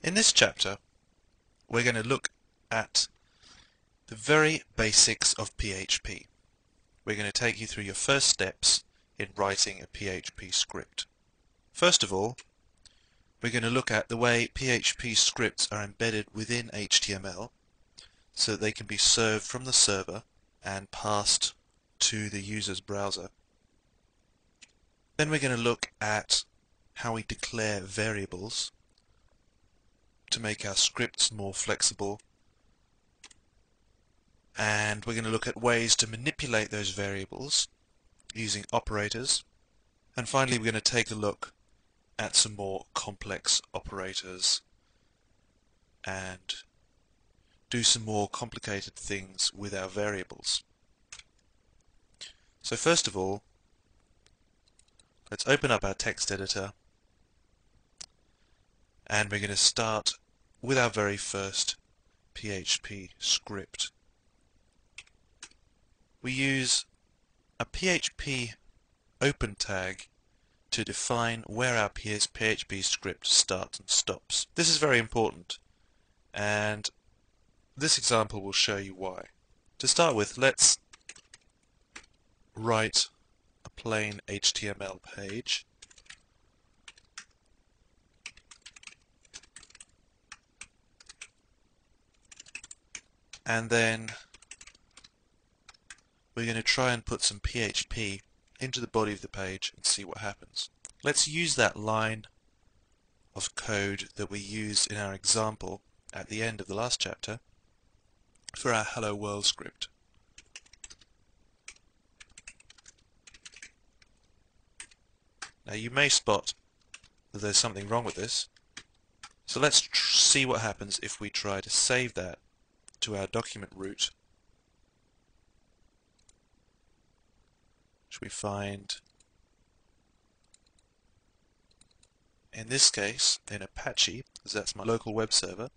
In this chapter, we're going to look at the very basics of PHP. We're going to take you through your first steps in writing a PHP script. First of all, we're going to look at the way PHP scripts are embedded within HTML so that they can be served from the server and passed to the user's browser. Then we're going to look at how we declare variables to make our scripts more flexible, and we're going to look at ways to manipulate those variables using operators, and finally we're going to take a look at some more complex operators and do some more complicated things with our variables. So first of all, let's open up our text editor, and we're going to start with our very first PHP script. We use a PHP open tag to define where our PHP script starts and stops. This is very important, and this example will show you why. To start with, let's write a plain HTML page. And then we're going to try and put some PHP into the body of the page and see what happens. Let's use that line of code that we used in our example at the end of the last chapter for our Hello World script. Now you may spot that there's something wrong with this, so let's see what happens if we try to save that to our document root, which we find in this case in Apache, because that's my local web server,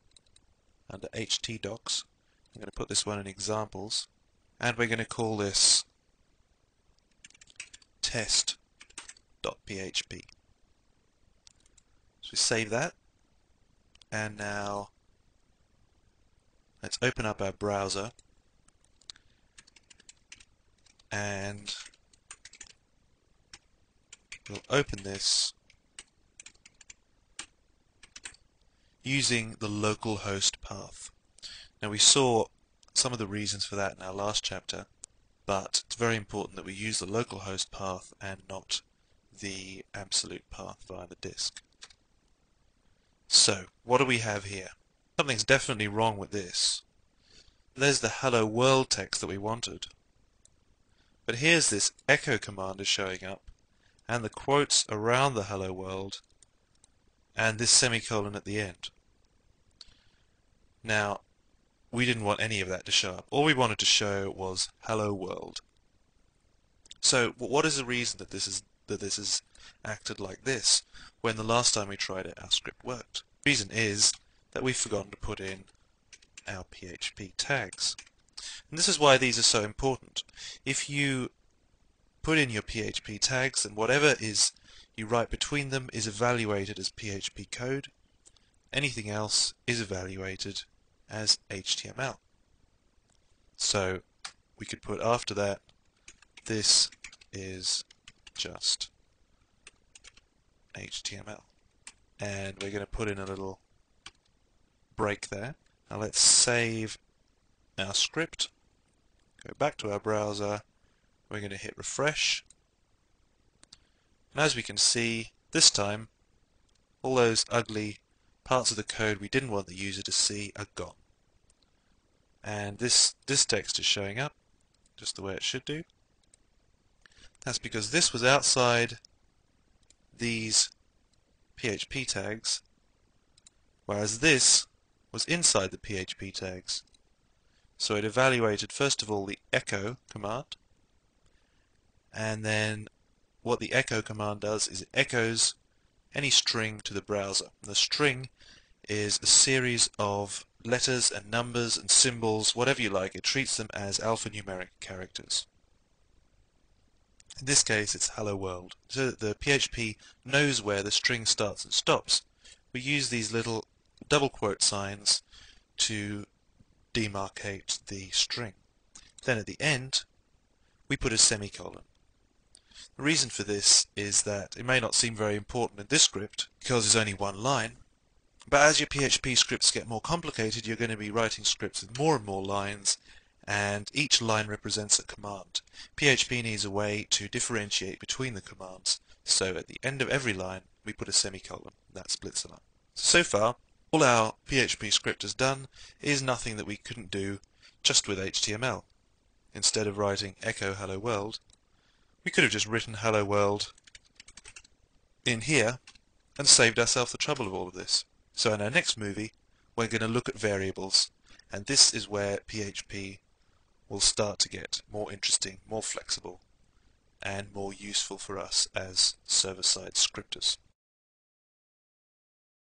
under htdocs. I'm going to put this one in examples, and we're going to call this test.php. So we save that, and now let's open up our browser and we'll open this using the localhost path. Now we saw some of the reasons for that in our last chapter, but it's very important that we use the localhost path and not the absolute path via the disk. So what do we have here? Something's definitely wrong with this. There's the hello world text that we wanted, but here's this echo command is showing up, and the quotes around the hello world, and this semicolon at the end. Now we didn't want any of that to show up. All we wanted to show was hello world. So what is the reason that this is acted like this when the last time we tried it our script worked? The reason is that we've forgotten to put in our PHP tags. And this is why these are so important. If you put in your PHP tags, then whatever is you write between them is evaluated as PHP code. Anything else is evaluated as HTML. So we could put after that, this is just HTML. And we're going to put in a little break there. Now let's save our script, go back to our browser, we're going to hit refresh, and as we can see, this time all those ugly parts of the code we didn't want the user to see are gone. And this text is showing up just the way it should do. That's because this was outside these PHP tags, whereas this was inside the PHP tags. So it evaluated first of all the echo command, and then what the echo command does is it echoes any string to the browser. The string is a series of letters and numbers and symbols, whatever you like. It treats them as alphanumeric characters. In this case it's hello world. So that the PHP knows where the string starts and stops, we use these little double quote signs to demarcate the string. Then at the end, we put a semicolon. The reason for this is that it may not seem very important in this script because there's only one line, but as your PHP scripts get more complicated, you're going to be writing scripts with more and more lines, and each line represents a command. PHP needs a way to differentiate between the commands, so at the end of every line we put a semicolon. That splits the line. So far, all our PHP script has done is nothing that we couldn't do just with HTML. Instead of writing echo hello world, we could have just written hello world in here and saved ourselves the trouble of all of this. So in our next movie, we're going to look at variables, and this is where PHP will start to get more interesting, more flexible, and more useful for us as server-side scripters.